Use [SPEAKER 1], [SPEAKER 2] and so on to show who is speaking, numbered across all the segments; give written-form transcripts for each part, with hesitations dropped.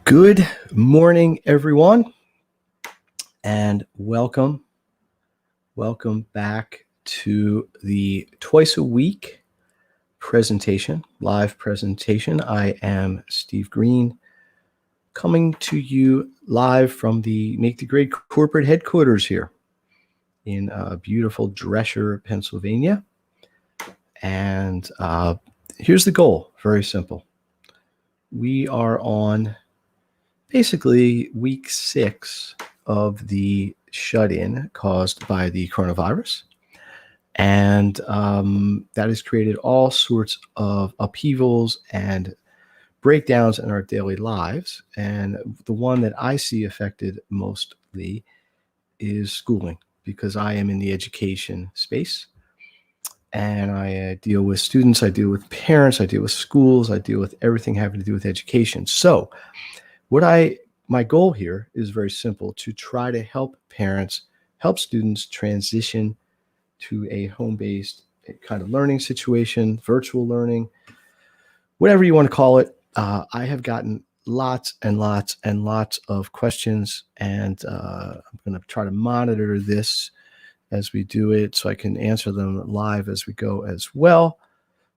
[SPEAKER 1] Good morning, everyone, and welcome back to the twice a week live presentation. I am Steve Greene, coming to you live from the Make the Grade corporate headquarters here in beautiful Dresher, Pennsylvania. And here's the goal, very simple. We are on basically week 6 of the shut-in caused by the coronavirus. And that has created all sorts of upheavals and breakdowns in our daily lives. And the one that I see affected mostly is schooling, because I am in the education space. And I deal with students, I deal with parents, I deal with schools, I deal with everything having to do with education. So my goal here is very simple: to try to help parents, help students transition to a home-based kind of learning situation, virtual learning, whatever you want to call it. I have gotten lots and lots and lots of questions, and I'm going to try to monitor this as we do it so I can answer them live as we go as well.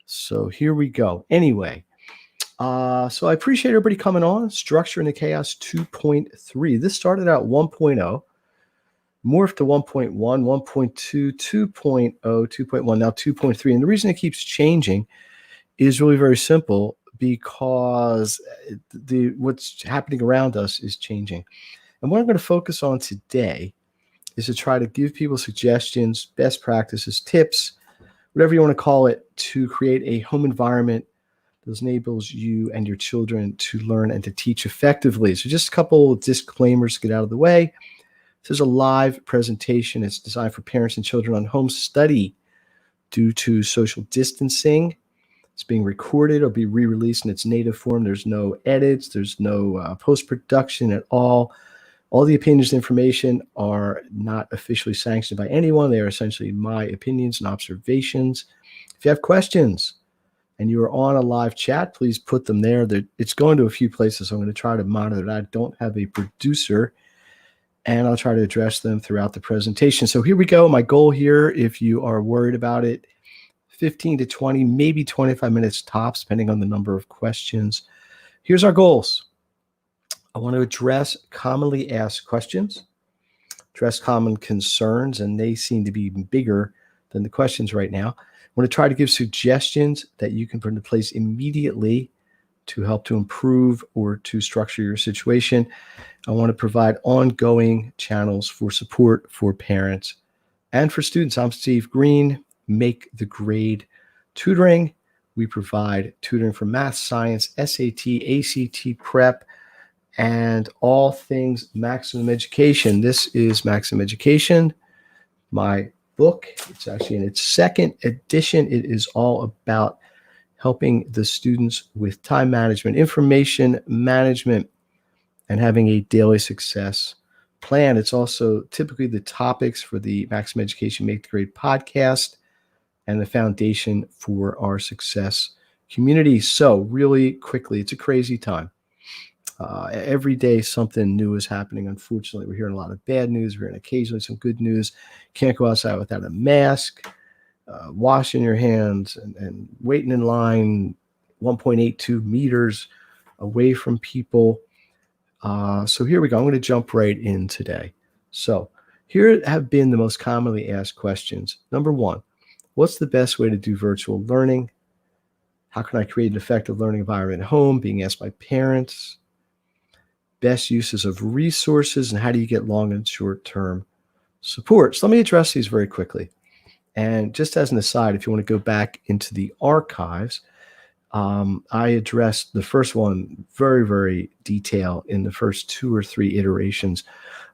[SPEAKER 1] So here we go. Anyway. So I appreciate everybody coming on. Structure in the Chaos 2.3. This started out 1.0, morphed to 1.1, 1.2, 2.0, 2.1, now 2.3. And the reason it keeps changing is really very simple, because what's happening around us is changing. And what I'm going to focus on today is to try to give people suggestions, best practices, tips, whatever you want to call it, to create a home environment that enables you and your children to learn and to teach effectively. So just a couple of disclaimers to get out of the way. This is a live presentation. It's designed for parents and children on home study due to social distancing. It's being recorded or be re-released in its native form. There's no edits. There's no post-production at all. All the opinions and information are not officially sanctioned by anyone. They are essentially my opinions and observations. If you have questions and you are on a live chat, please put them there. It's going to a few places, so I'm going to try to monitor it. I don't have a producer, and I'll try to address them throughout the presentation. So here we go. My goal here, if you are worried about it, 15 to 20, maybe 25 minutes tops, depending on the number of questions. Here's our goals. I want to address commonly asked questions, address common concerns, and they seem to be even bigger than the questions right now. I want to try to give suggestions that you can put into place immediately to help to improve or to structure your situation. I want to provide ongoing channels for support for parents and for students. I'm Steve Greene, Make the Grade Tutoring. We provide tutoring for math, science, SAT, ACT prep, and all things maximum education. This is Maximum Education, my book. It's actually in its second edition. It is all about helping the students with time management, information management, and having a daily success plan. It's also typically the topics for the Maximum Education Make the Grade podcast and the foundation for our success community. So really quickly, it's a crazy time. Every day something new is happening. Unfortunately, we're hearing a lot of bad news. We're hearing occasionally some good news. Can't go outside without a mask, washing your hands, and waiting in line 1.82 meters away from people. So here we go. I'm going to jump right in today. So here have been the most commonly asked questions. Number 1, what's the best way to do virtual learning? How can I create an effective learning environment at home? Being asked by parents. Best uses of resources, and how do you get long and short-term support? So let me address these very quickly. And just as an aside, if you want to go back into the archives, I addressed the first one very, very detailed in the first 2 or 3 iterations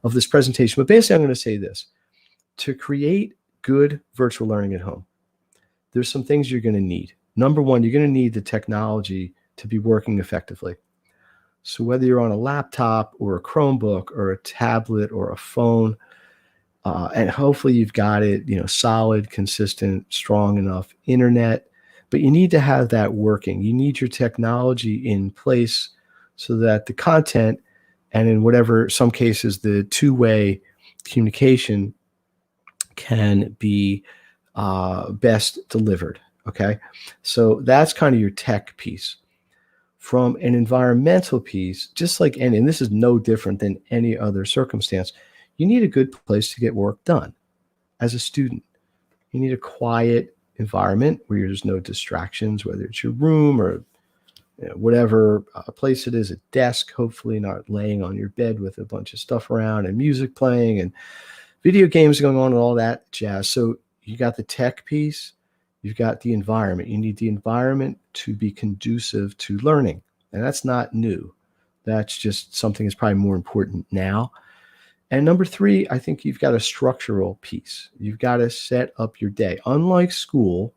[SPEAKER 1] of this presentation. But basically, I'm going to say this. To create good virtual learning at home, there's some things you're going to need. Number 1, you're going to need the technology to be working effectively. So whether you're on a laptop or a Chromebook or a tablet or a phone, and hopefully you've got it, solid, consistent, strong enough internet, but you need to have that working. You need your technology in place so that the content, and in whatever, some cases, the two-way communication can be best delivered. Okay, so that's kind of your tech piece. From an environmental piece, just like any, and this is no different than any other circumstance, you need a good place to get work done as a student. You need a quiet environment where there's no distractions, whether it's your room or whatever place it is, a desk, hopefully not laying on your bed with a bunch of stuff around and music playing and video games going on and all that jazz. So you got the tech piece, you've got the environment. You need the environment to be conducive to learning. And that's not new. That's just something that's probably more important now. And number three, I think you've got a structural piece. You've got to set up your day. Unlike school,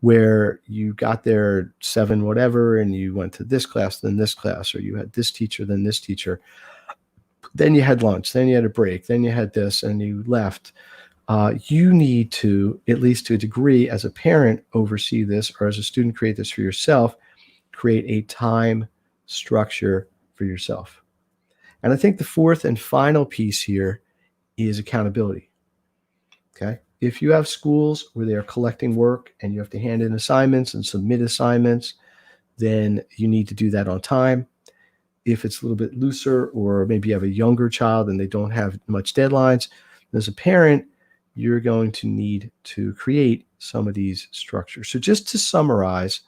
[SPEAKER 1] where you got there 7 whatever and you went to this class, then this class, or you had this teacher, then this teacher, then you had lunch, then you had a break, then you had this, and you left. You need to, at least to a degree, as a parent, oversee this, or as a student, create this for yourself, create a time structure for yourself. And I think the fourth and final piece here is accountability. Okay. If you have schools where they're collecting work and you have to hand in assignments and submit assignments, then you need to do that on time. If it's a little bit looser, or maybe you have a younger child and they don't have much deadlines, as a parent, you're going to need to create some of these structures. So just to summarize,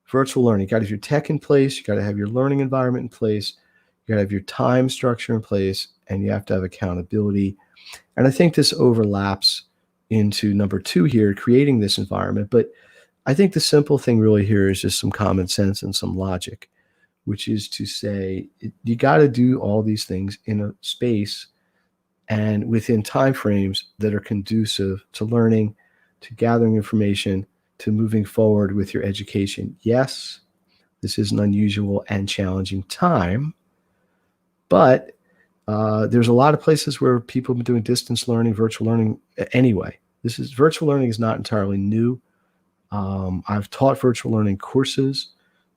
[SPEAKER 1] virtual learning, you got to have your tech in place, you got to have your learning environment in place, you got to have your time structure in place, and you have to have accountability. And I think this overlaps into number 2 here, creating this environment. But I think the simple thing really here is just some common sense and some logic, which is to say you got to do all these things in a space and within timeframes that are conducive to learning, to gathering information, to moving forward with your education. Yes, this is an unusual and challenging time, but there's a lot of places where people have been doing distance learning, virtual learning anyway. Virtual learning is not entirely new. I've taught virtual learning courses.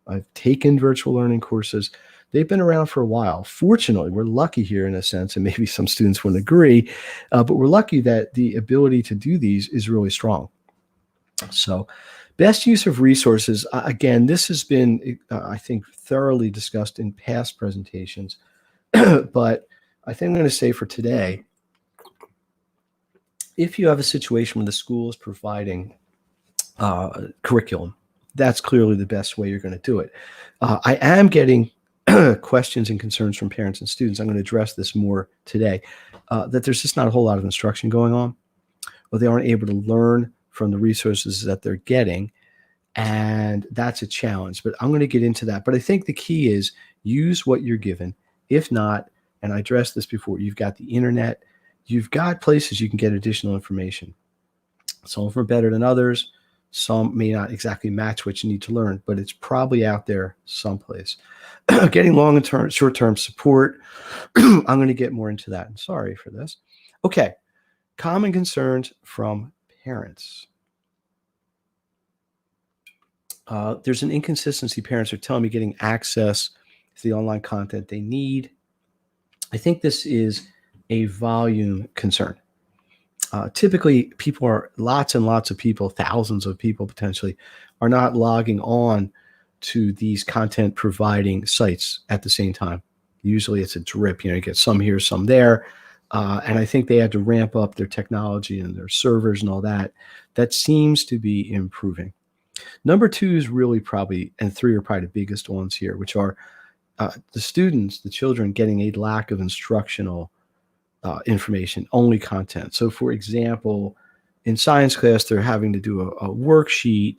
[SPEAKER 1] I've taken virtual learning courses. They've been around for a while. Fortunately, we're lucky here in a sense, and maybe some students wouldn't agree, but we're lucky that the ability to do these is really strong. So best use of resources, again, this has been, I think, thoroughly discussed in past presentations, but I think I'm going to say for today, if you have a situation where the school is providing curriculum, that's clearly the best way you're going to do it. I am getting questions and concerns from parents and students. I'm going to address this more today, that there's just not a whole lot of instruction going on, or they aren't able to learn from the resources that they're getting. And that's a challenge, but I'm going to get into that. But I think the key is use what you're given. If not, and I addressed this before, you've got the internet, you've got places you can get additional information. Some of them are better than others. Some may not exactly match what you need to learn, but it's probably out there someplace. Getting long and short-term support. I'm going to get more into that. I'm sorry for this. Okay. Common concerns from parents. There's an inconsistency. Parents are telling me getting access to the online content they need. I think this is a volume concern. Typically, lots and lots of people, thousands of people potentially, are not logging on to these content providing sites at the same time. Usually it's a drip, you get some here, some there. And I think they had to ramp up their technology and their servers and all that. That seems to be improving. Number 2 is really probably, and 3 are probably the biggest ones here, which are the students, the children, getting a lack of instructional information, only content. So for example, in science class, they're having to do a worksheet,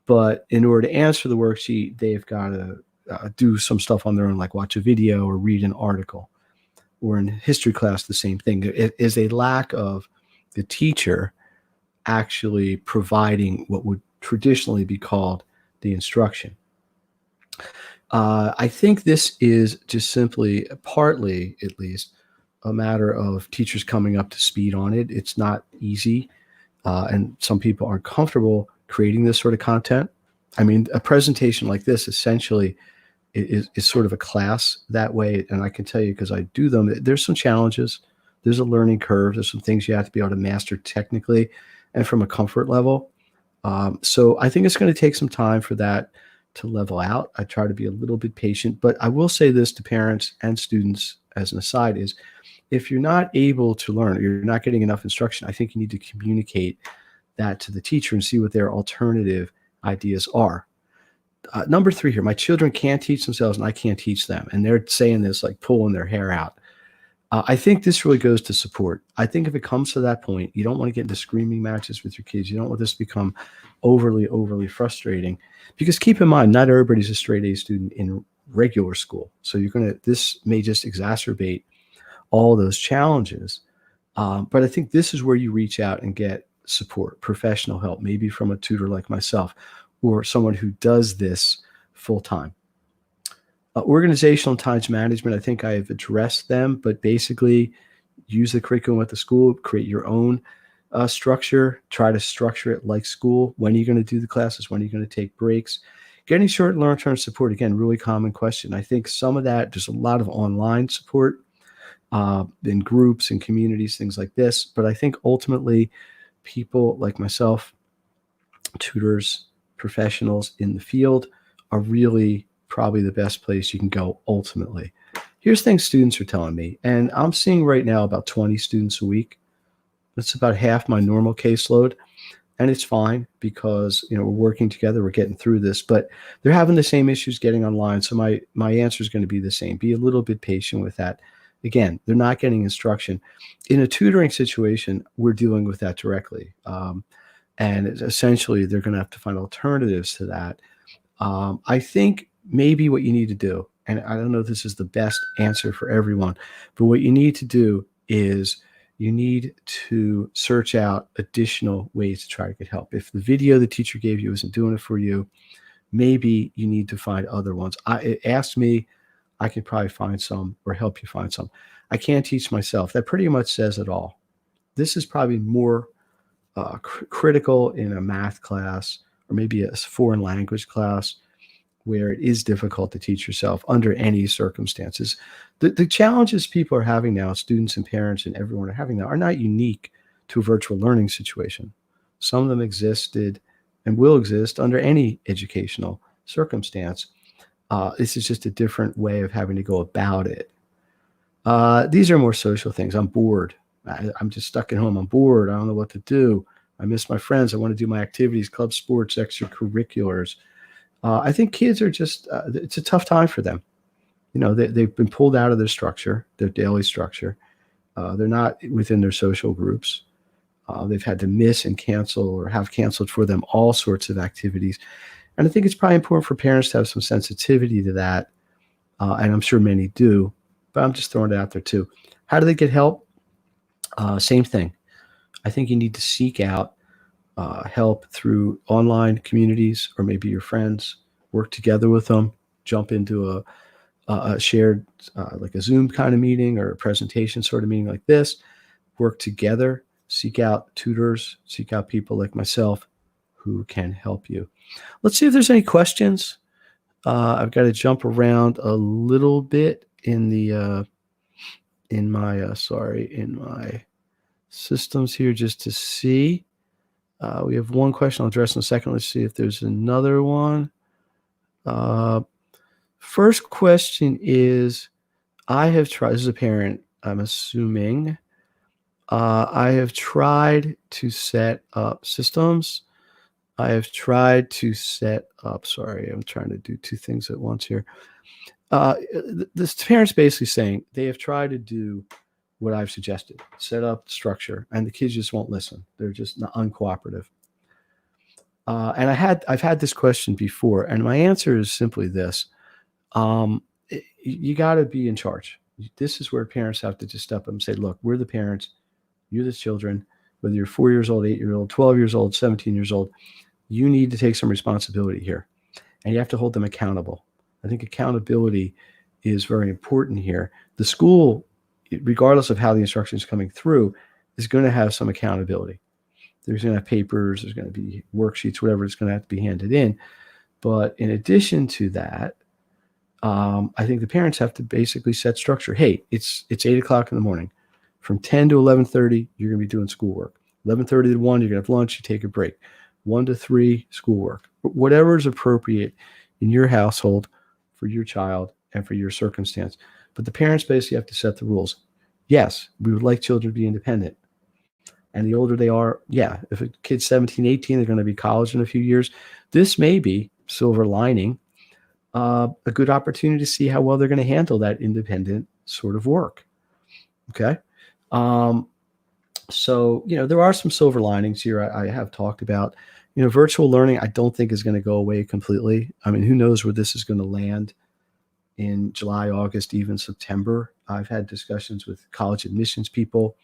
[SPEAKER 1] but in order to answer the worksheet, they've got to do some stuff on their own, like watch a video or read an article. Or in history class, the same thing. It is a lack of the teacher actually providing what would traditionally be called the instruction. I think this is just simply, partly at least, a matter of teachers coming up to speed on it. It's not easy, and some people aren't comfortable creating this sort of content. I mean, a presentation like this essentially is sort of a class that way. And I can tell you, because I do them, there's some challenges. There's a learning curve. There's some things you have to be able to master technically and from a comfort level. So I think it's going to take some time for that to level out. I try to be a little bit patient, but I will say this to parents and students as an aside is, if you're not able to learn, or you're not getting enough instruction, I think you need to communicate that to the teacher and see what their alternative ideas are. Number 3 here, my children can't teach themselves and I can't teach them. And they're saying this like pulling their hair out. I think this really goes to support. I think if it comes to that point, you don't want to get into screaming matches with your kids. You don't want this to become overly frustrating, because keep in mind, not everybody's a straight A student in regular school. So this may just exacerbate all those challenges. But I think this is where you reach out and get support, professional help, maybe from a tutor like myself or someone who does this full time. Organizational and time management, I think I have addressed them, but basically use the curriculum at the school, create your own structure, try to structure it like school. When are you going to do the classes? When are you going to take breaks? Getting short and long-term support, again, really common question. I think some of that, there's a lot of online support in groups and communities, things like this. But I think ultimately people like myself, tutors, professionals in the field, are really probably the best place you can go ultimately. Here's things students are telling me, and I'm seeing right now about 20 students a week. That's about half my normal caseload, and it's fine because we're working together, we're getting through this, but they're having the same issues getting online. So my answer is going to be the same. Be a little bit patient with that. Again, they're not getting instruction. In a tutoring situation, we're dealing with that directly. And essentially, they're going to have to find alternatives to that. I think maybe what you need to do, and I don't know if this is the best answer for everyone, but what you need to do is you need to search out additional ways to try to get help. If the video the teacher gave you isn't doing it for you, maybe you need to find other ones. Ask me, I can probably find some or help you find some. I can't teach myself. That pretty much says it all. This is probably more critical in a math class or maybe a foreign language class where it is difficult to teach yourself under any circumstances. The challenges people are having now, students and parents and everyone are having now, are not unique to a virtual learning situation. Some of them existed and will exist under any educational circumstance. This is just a different way of having to go about it. These are more social things. I'm bored. I'm just stuck at home. I'm bored. I don't know what to do. I miss my friends. I want to do my activities, club sports, extracurriculars. I think kids are just, it's a tough time for them. They've been pulled out of their structure, their daily structure. They're not within their social groups. They've had to miss and cancel or have canceled for them all sorts of activities. And I think it's probably important for parents to have some sensitivity to that. And I'm sure many do, but I'm just throwing it out there too. How do they get help? Same thing. I think you need to seek out help through online communities or maybe your friends, work together with them, jump into a shared, like a Zoom kind of meeting or a presentation sort of meeting like this, work together, seek out tutors, seek out people like myself who can help you. Let's see if there's any questions. I've got to jump around a little bit in my systems here just to see. We have one question I'll address in a second. Let's see if there's another one. First question is, I have tried, this is a parent, I'm assuming. I have tried to set up systems. I have tried to set up, sorry, I'm trying to do two things at once here. This parent's basically saying they have tried to do what I've suggested, set up structure, and the kids just won't listen. They're just not uncooperative. And I've had this question before, and my answer is simply this. You got to be in charge. This is where parents have to just step up and say, look, we're the parents, you're the children, whether you're 4 years old, 8 years old, 12 years old, 17 years old, you need to take some responsibility here, and you have to hold them accountable. I think accountability is very important here. The school, regardless of how the instruction is coming through, is going to have some accountability. There's going to have papers, there's going to be worksheets, whatever, it's going to have to be handed in. But in addition to that, I think the parents have to basically set structure. Hey, it's 8 o'clock in the morning. From 10 to 11:30, you're going to be doing schoolwork. 11:30 to 1, you're going to have lunch, you take a break. 1 to 3, schoolwork. Whatever is appropriate in your household for your child and for your circumstance. But the parents basically have to set the rules. Yes, we would like children to be independent. And the older they are, yeah, if a kid's 17, 18, they're going to be college in a few years. This may be silver lining, a good opportunity to see how well they're going to handle that independent sort of work. Okay. So, there are some silver linings here I have talked about. Virtual learning, I don't think is going to go away completely. I mean, who knows where this is going to land in July, August, even September. I've had discussions with college admissions people.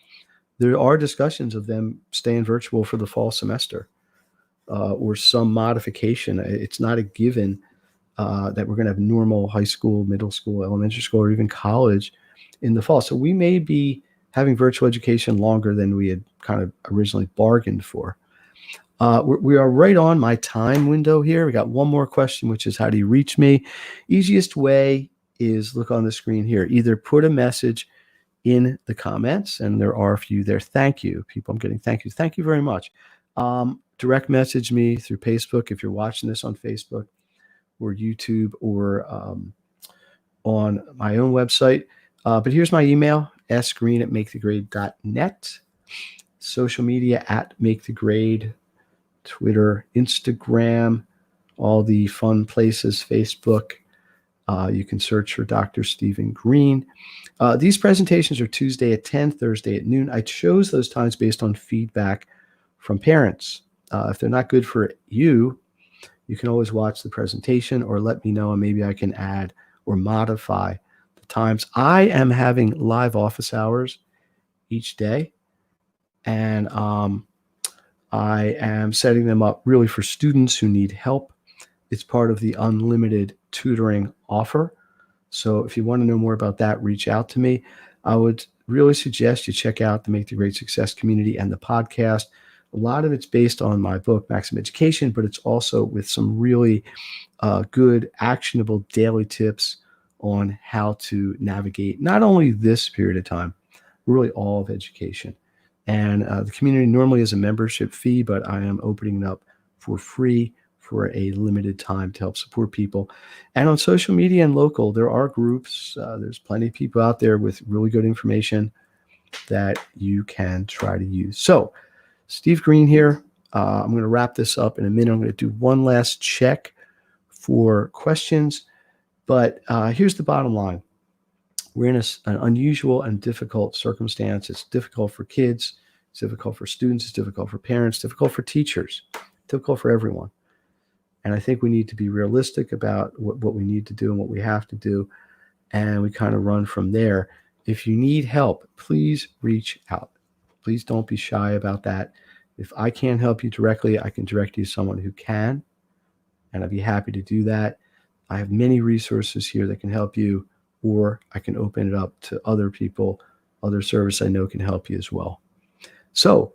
[SPEAKER 1] There are discussions of them staying virtual for the fall semester or some modification. It's not a given that we're going to have normal high school, middle school, elementary school, or even college in the fall. So we may be having virtual education longer than we had kind of originally bargained for. We are right on my time window here. We got one more question, which is how do you reach me? Easiest way is look on the screen here. Either put a message in the comments, and there are a few there. Thank you, people. I'm getting thank you. Thank you very much. Direct message me through Facebook if you're watching this on Facebook or YouTube or on my own website. But here's my email, sgreene@makethegrade.net. Social media @makethegrade. Twitter, Instagram, all the fun places, Facebook. You can search for Dr. Stephen Greene. These presentations are Tuesday at 10, Thursday at noon. I chose those times based on feedback from parents. If they're not good for you, you can always watch the presentation or let me know, and maybe I can add or modify the times. I am having live office hours each day, and I am setting them up really for students who need help. It's part of the unlimited tutoring offer. So if you want to know more about that, reach out to me. I would really suggest you check out the Make the Great Success community and the podcast. A lot of it's based on my book, Maximum Education, but it's also with some really good, actionable daily tips on how to navigate not only this period of time, really all of education. And the community normally is a membership fee, but I am opening it up for free for a limited time to help support people. And on social media and local, there are groups. There's plenty of people out there with really good information that you can try to use. So Steve Greene here. I'm going to wrap this up in a minute. I'm going to do one last check for questions. But here's the bottom line. We're in an unusual and difficult circumstance. It's difficult for kids. It's difficult for students. It's difficult for parents. Difficult for teachers. Difficult for everyone. And I think we need to be realistic about what we need to do and what we have to do. And we kind of run from there. If you need help, please reach out. Please don't be shy about that. If I can't help you directly, I can direct you to someone who can. And I'd be happy to do that. I have many resources here that can help you, or I can open it up to other people, other service I know can help you as well. So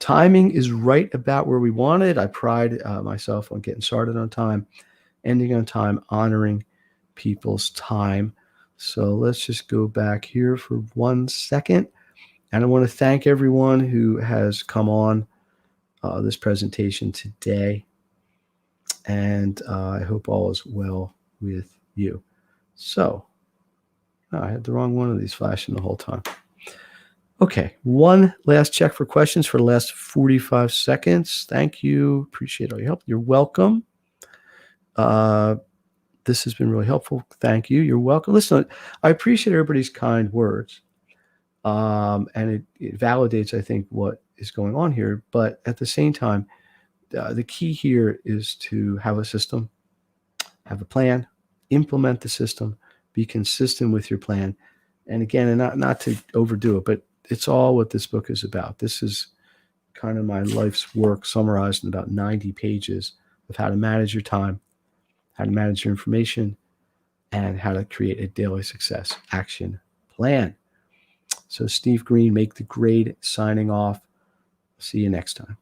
[SPEAKER 1] timing is right about where we wanted. I pride myself on getting started on time, ending on time, honoring people's time. So let's just go back here for 1 second. And I want to thank everyone who has come on this presentation today. And I hope all is well with you. So I had the wrong one of these flashing the whole time. Okay, one last check for questions for the last 45 seconds. Thank you. Appreciate all your help. You're welcome. This has been really helpful. Thank you. You're welcome. Listen, I appreciate everybody's kind words. And it validates, I think, what is going on here. But at the same time, the key here is to have a system, have a plan, implement the system, be consistent with your plan. And again, and not to overdo it, but it's all what this book is about. This is kind of my life's work summarized in about 90 pages of how to manage your time, how to manage your information, and how to create a daily success action plan. So Steve Greene, Make the Grade, signing off. See you next time.